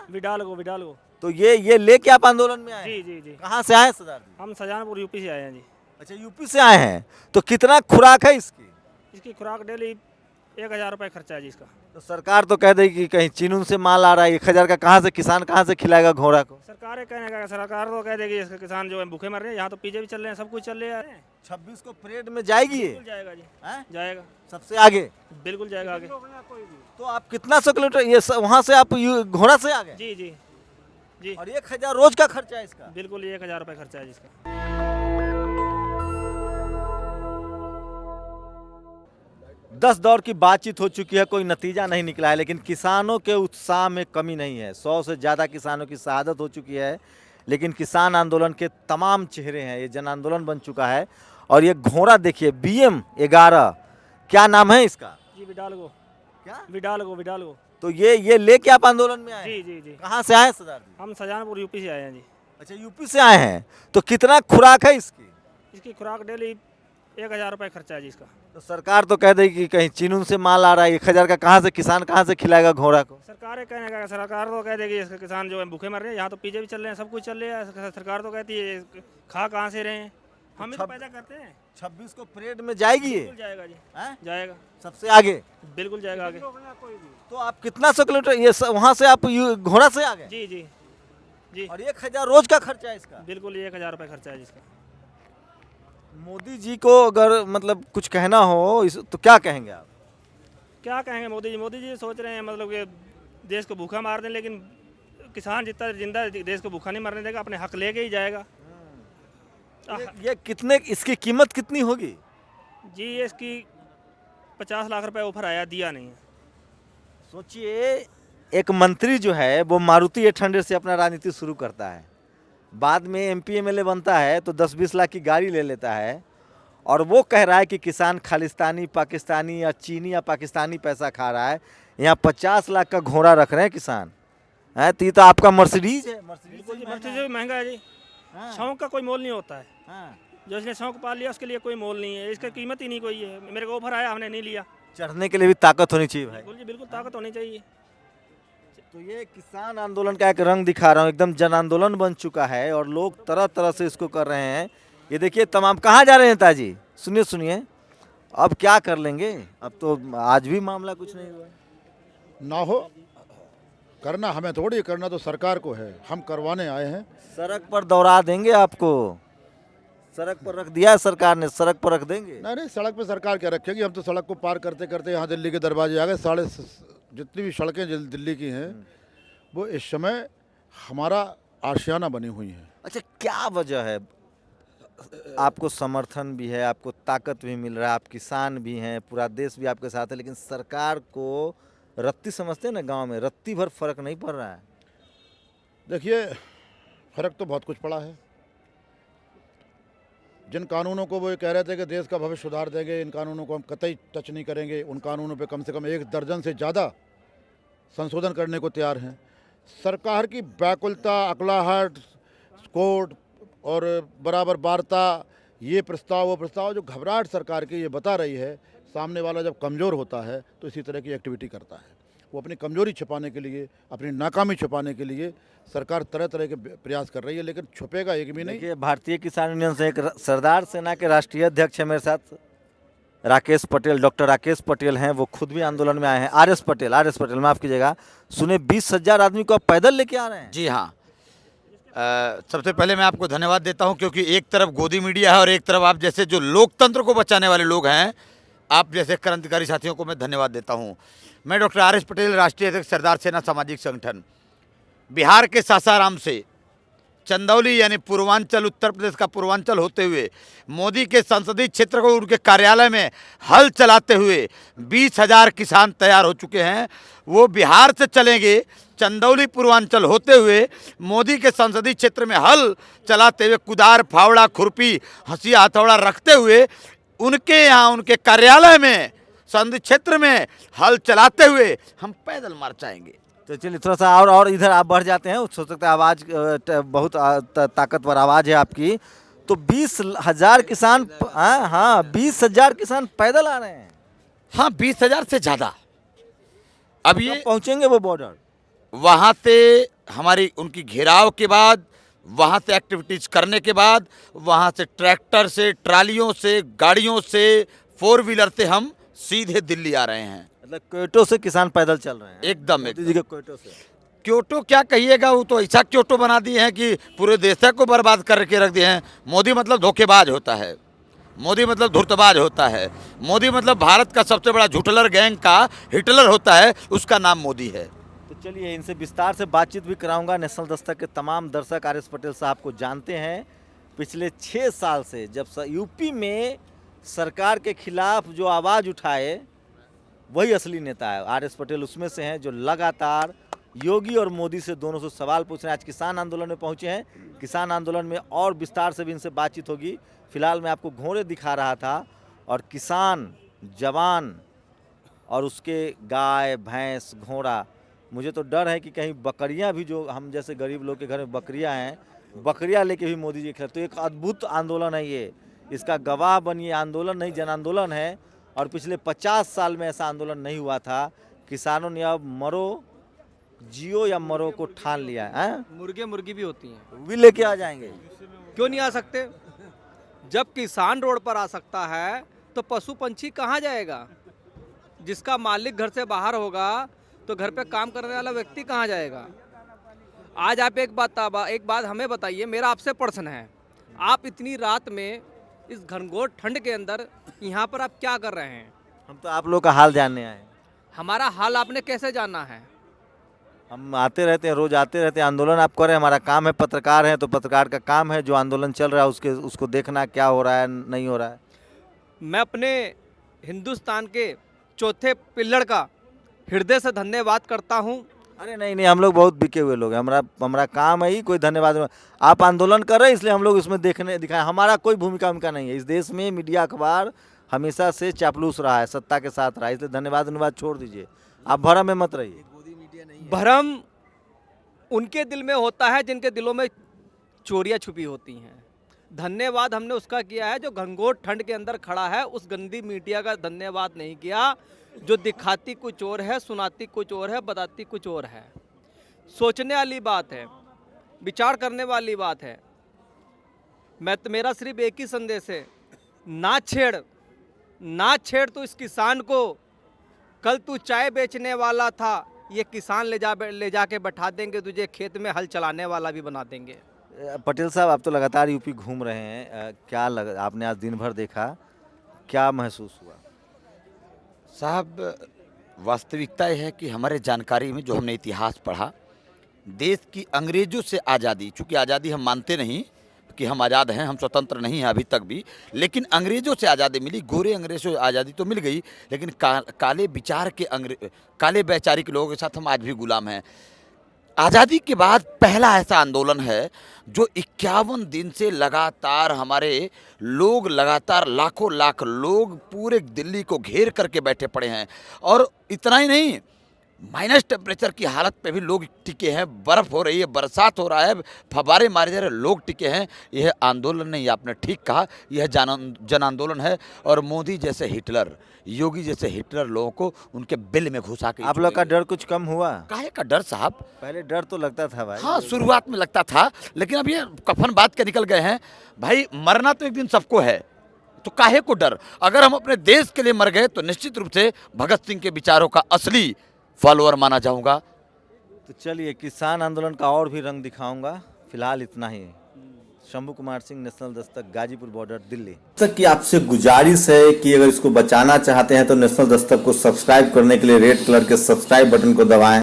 Widal को। तो ये लेके आप आंदोलन में आए? जी जी जी। कहाँ से आए सरदार जी? हम शाहजहांपुर यूपी से आए हैं जी। अच्छा, यूपी से आए हैं। तो कितना खुराक है इसकी? इसकी खुराक डेली 1000 रुपये खर्चा है जी इसका। तो सरकार तो कह देगी कि कहीं चीन से माल आ रहा है, 1000 का कहाँ से किसान कहाँ से खिलाएगा घोड़ा को? सरकार कहने का सरकार तो कह देगी इसके किसान जो है भूखे मर रहे हैं, यहाँ तो पीछे भी चल रहे हैं, सब कुछ चल रहा है। 26 को परेड में जाएगी ये? बिल्कुल जाएगा जी। हैं? जाएगा, सबसे आगे? बिल्कुल जाएगा आगे। तो आप कितना 100 किलोमीटर ये वहाँ से आप घोड़ा से आ गए? जी जी जी। और 1000 रोज का खर्चा है इसका? बिल्कुल 1000 रुपये खर्चा है जिसका। 10 दौर की बातचीत हो चुकी है, कोई नतीजा नहीं निकला है, लेकिन किसानों के उत्साह में कमी नहीं है। 100 से ज़्यादा किसानों की शहादत हो चुकी है, लेकिन किसान आंदोलन के तमाम चेहरे हैं। ये जन आंदोलन बन चुका है। और ये घोड़ा देखिए, BM11, क्या नाम है इसका? जी विडाल को। क्या? विडाल को। तो ये लेके आप आंदोलन में आए? जी जी जी। कहाँ से आए सरदार जी? हम शाहजहांपुर यूपी से आए हैं जी। अच्छा, यूपी से आए हैं। तो कितना खुराक है इसकी? इसकी खुराक डेली 1000 रुपये खर्चा है जी इसका। तो सरकार तो कह देगी कि कहीं चीन से माल आ रहा है, 1000 का कहाँ से किसान कहाँ से खिलाएगा घोड़ा को? सरकार कहने का सरकार तो कह देगी इसके किसान जो है भूखे मर रहे हैं, यहाँ तो पीछे भी चल रहे हैं, सब कुछ चल रहा है। सरकार तो कहती है खा कहाँ से रहे हैं, हम ही तो पैदा करते हैं। 26 को परेड में जाएगी ये? बिल्कुल जाएगा जी। हैं? जाएगा, सबसे आगे? बिल्कुल जाएगा आगे। तो आप कितना 100 किलोमीटर ये वहाँ से आप घोड़ा से आ गए? जी जी जी। और 1000 रोज का खर्चा है इसका? बिल्कुल 1000 रुपये खर्चा है जिसका। मोदी जी को अगर मतलब कुछ कहना हो तो क्या कहेंगे आप? क्या कहेंगे मोदी जी सोच रहे हैं मतलब कि देश को भूखा मार दें, लेकिन किसान जितना जिंदा देश को भूखा नहीं मरने देगा, अपने हक लेके ही जाएगा। ये कितने, इसकी कीमत कितनी होगी? जी ये इसकी 50 लाख रुपए ऑफर आया, दिया नहीं है। सोचिए, एक मंत्री जो है वो मारुति 800 से अपना राजनीति शुरू करता है, बाद में MP MLA बनता है तो 10-20 लाख की गाड़ी ले लेता है, और वो कह रहा है कि किसान खालिस्तानी, पाकिस्तानी या चीनी या पाकिस्तानी पैसा खा रहा है। यहाँ 50 लाख का घोड़ा रख रहे हैं किसान है। तो ये तो आपका मर्सिडीज है। मर्सिडीज महंगा है जी। हाँ। शौक का कोई मोल नहीं होता है। हाँ। जो इसने शौक पाल लिया उसके लिए कोई मोल नहीं है, इसका कीमत ही नहीं कोई है। मेरे को ऑफर आया, हमने नहीं लिया। चढ़ने के लिए भी ताकत होनी चाहिए भाई। बिल्कुल जी, बिल्कुल ताकत होनी चाहिए। तो ये किसान आंदोलन का एक रंग दिखा रहा हूँ, एकदम जन आंदोलन बन चुका है और लोग तरह तरह से इसको कर रहे हैं। ये देखिए तमाम, कहाँ जा रहे हैं नेताजी? सुनिए सुनिए, अब क्या कर लेंगे? अब तो आज भी मामला कुछ नहीं हुआ ना हो। करना हमें थोड़ी, करना तो सरकार को है, हम करवाने आए हैं। सड़क पर दौड़ा देंगे आपको। सड़क पर रख दिया है सरकार ने, सड़क पर रख देंगे। नहीं, सड़क पे सरकार क्या रखेगी? हम तो सड़क को पार करते करते यहाँ दिल्ली के दरवाजे आ गए। जितनी भी सड़कें दिल्ली की हैं वो इस समय हमारा आशियाना बनी हुई हैं। अच्छा, क्या वजह है? आपको समर्थन भी है, आपको ताकत भी मिल रहा है, आप किसान भी हैं, पूरा देश भी आपके साथ है, लेकिन सरकार को रत्ती समझते हैं ना, गांव में रत्ती भर फर्क नहीं पड़ रहा है। देखिए, फर्क तो बहुत कुछ पड़ा है। जिन कानूनों को वो ये कह रहे थे कि देश का भविष्य सुधार देंगे, इन कानूनों को हम कतई टच नहीं करेंगे, उन कानूनों पे कम से कम 1 दर्जन से ज़्यादा संशोधन करने को तैयार हैं। सरकार की व्याकुलता, अकलाहट, कोर्ट और बराबर वार्ता, ये प्रस्ताव वो प्रस्ताव, जो घबराहट सरकार की ये बता रही है। सामने वाला जब कमज़ोर होता है तो इसी तरह की एक्टिविटी करता है। वो अपनी कमजोरी छिपाने के लिए, अपनी नाकामी छिपाने के लिए सरकार तरह तरह के प्रयास कर रही है, लेकिन छुपेगा एक भी नहीं। देखिए, भारतीय किसान यूनियन से एक सरदार सेना के राष्ट्रीय अध्यक्ष है मेरे साथ, राकेश पटेल, डॉक्टर राकेश पटेल हैं। वो खुद भी आंदोलन में आए हैं। आर एस पटेल माफ़ कीजिएगा। सुने 20,000 आदमी को आप पैदल लेके आ रहे हैं? जी हाँ। सबसे पहले मैं आपको धन्यवाद देता हूं, क्योंकि एक तरफ गोदी मीडिया है और एक तरफ आप जैसे जो लोकतंत्र को बचाने वाले लोग हैं, आप जैसे क्रांतिकारी साथियों को मैं धन्यवाद देता हूं। मैं डॉक्टर आर एस पटेल, राष्ट्रीय अध्यक्ष सरदार सेना सामाजिक संगठन, बिहार के सासाराम से चंदौली यानी पूर्वांचल, उत्तर प्रदेश का पूर्वांचल होते हुए मोदी के संसदीय क्षेत्र को उनके कार्यालय में हल चलाते हुए 20,000 किसान तैयार हो चुके हैं। वो बिहार से चलेंगे, चंदौली पूर्वांचल होते हुए मोदी के संसदीय क्षेत्र में हल चलाते हुए, कुदार, फावड़ा, खुरपी, हंसिया, हथौड़ा रखते हुए उनके यहाँ, उनके कार्यालय में, संसदीय क्षेत्र में हल चलाते हुए हम पैदल मार्च आएंगे। तो चलिए थोड़ा सा और इधर आप बढ़ जाते हैं। हो सकता है आवाज़ बहुत ताकतवर आवाज़ है आपकी। तो 20,000 किसान, हाँ 20,000 किसान पैदल आ रहे हैं। हाँ, 20,000 से ज़्यादा। अब ये पहुंचेंगे वो बॉर्डर? वहाँ से हमारी उनकी घेराव के बाद, वहाँ से एक्टिविटीज़ करने के बाद, वहाँ से ट्रैक्टर से, ट्रालियों से, गाड़ियों से, 4 व्हीलर से हम सीधे दिल्ली आ रहे हैं। मतलब क्योटो से किसान पैदल चल रहे हैं, एकदम मोदी जी के क्योटो से। क्योटो क्या कहिएगा, वो तो ऐसा क्योटो बना दिए हैं कि पूरे देश को बर्बाद करके रख दिए हैं। मोदी मतलब धोखेबाज होता है, मोदी मतलब धूर्तबाज होता है, मोदी मतलब भारत का सबसे बड़ा झूठलर गैंग का हिटलर होता है, उसका नाम मोदी है। तो चलिए इनसे विस्तार से बातचीत भी कराऊंगा। नेशनल दस्तक के तमाम दर्शक आर एस पटेल साहब को जानते हैं। पिछले 6 साल से जब यूपी में सरकार के खिलाफ जो आवाज़ उठाए वही असली नेता है। आर एस पटेल उसमें से हैं जो लगातार योगी और मोदी से दोनों से सवाल पूछ रहे हैं। आज किसान आंदोलन में पहुंचे हैं। किसान आंदोलन में और विस्तार से भी इनसे बातचीत होगी। फिलहाल मैं आपको घोड़े दिखा रहा था और किसान, जवान और उसके गाय, भैंस, घोड़ा, मुझे तो डर है कि कहीं बकरियां भी, जो हम जैसे गरीब लोग के घर में बकरियां हैं, बकरियां लेके भी मोदी जी खिलाफ। तो एक अद्भुत आंदोलन है ये, इसका गवाह बनिए। आंदोलन नहीं, जन आंदोलन है और पिछले 50 साल में ऐसा आंदोलन नहीं हुआ था। किसानों ने अब मरो जियो या मरो को ठान लिया है। मुर्गे मुर्गी भी होती हैं, वो भी लेके आ जाएंगे। क्यों नहीं आ सकते? जब किसान रोड पर आ सकता है तो पशु पंछी कहाँ जाएगा? जिसका मालिक घर से बाहर होगा तो घर पे काम करने वाला व्यक्ति कहाँ जाएगा? आज आप एक बात हमें बताइए, मेरा आपसे प्रश्न है, आप इतनी रात में इस घनघोर ठंड के अंदर यहाँ पर आप क्या कर रहे हैं? हम तो आप लोग का हाल जानने आए हैं। हमारा हाल आपने कैसे जाना है? हम आते रहते हैं, रोज आते रहते हैं। आंदोलन आप करें, हमारा काम है, पत्रकार है तो पत्रकार का काम है जो आंदोलन चल रहा है उसको देखना, क्या हो रहा है नहीं हो रहा है। मैं अपने हिंदुस्तान के चौथे पिल्लर का हृदय से धन्यवाद करता हूं। अरे नहीं, हम लोग बहुत बिके हुए लोग हैं। हमारा काम है ही, कोई धन्यवाद नहीं। आप आंदोलन कर रहे हैं इसलिए हम लोग इसमें दिखाएं। हमारा कोई भूमिका नहीं है। इस देश में मीडिया, अखबार हमेशा से चापलूस रहा है, सत्ता के साथ रहा है, इसलिए धन्यवाद छोड़ दीजिए। आप भरम में मत रहिए। भरम उनके दिल में होता है जिनके दिलों में चोरियां छुपी होती हैं। धन्यवाद हमने उसका किया है जो घनघोर ठंड के अंदर खड़ा है। उस गंदी मीडिया का धन्यवाद नहीं किया जो दिखाती कुछ और है, सुनाती कुछ और है, बताती कुछ और है। सोचने वाली बात है, विचार करने वाली बात है। मेरा सिर्फ एक ही संदेश है, ना छेड़ तू इस किसान को। कल तू चाय बेचने वाला था, ये किसान ले जाके बैठा देंगे तुझे, खेत में हल चलाने वाला भी बना देंगे। पटेल साहब, आप तो लगातार यूपी घूम रहे हैं, आपने आज दिन भर देखा, क्या महसूस हुआ? साहब, वास्तविकता यह है कि हमारे जानकारी में जो हमने इतिहास पढ़ा, देश की अंग्रेजों से आज़ादी, चूँकि आज़ादी हम मानते नहीं कि हम आज़ाद हैं, हम स्वतंत्र नहीं हैं अभी तक भी, लेकिन अंग्रेज़ों से आज़ादी मिली। गोरे अंग्रेज़ों से आज़ादी तो मिल गई, लेकिन काले विचार के काले वैचारिक लोगों के साथ हम आज भी गुलाम हैं। आज़ादी के बाद पहला ऐसा आंदोलन है जो 51 दिन से लगातार हमारे लोग, लगातार लाखों लाख लोग पूरे दिल्ली को घेर करके बैठे पड़े हैं। और इतना ही नहीं, माइनस टेम्परेचर की हालत पे भी लोग टिके हैं, बर्फ़ हो रही है, बरसात हो रहा है, फव्वारे मारे जा रहे, लोग टिके हैं। यह आंदोलन नहीं, आपने ठीक कहा, यह जन आंदोलन है। और मोदी जैसे हिटलर, योगी जैसे हिटलर लोगों को उनके बिल में घुसा के। आप लोग का डर कुछ कम हुआ? काहे का डर साहब? पहले डर तो लगता था भाई। हाँ, शुरुआत में लगता था, लेकिन अब ये कफन बात के निकल गए हैं। भाई, मरना तो एक दिन सबको है, तो काहे को डर? अगर हम अपने देश के लिए मर गए तो निश्चित रूप से भगत सिंह के विचारों का असली फॉलोअर माना जाऊंगा। तो चलिए किसान आंदोलन का और भी रंग दिखाऊंगा। फिलहाल इतना ही। Shambhu Kumar Singh, national Dastak, Ghazipur border, Delhi. तक की आपसे गुजारिश है कि अगर इसको बचाना चाहते हैं तो नेशनल दस्तक को सब्सक्राइब करने के लिए रेड कलर के सब्सक्राइब बटन को दबाएं।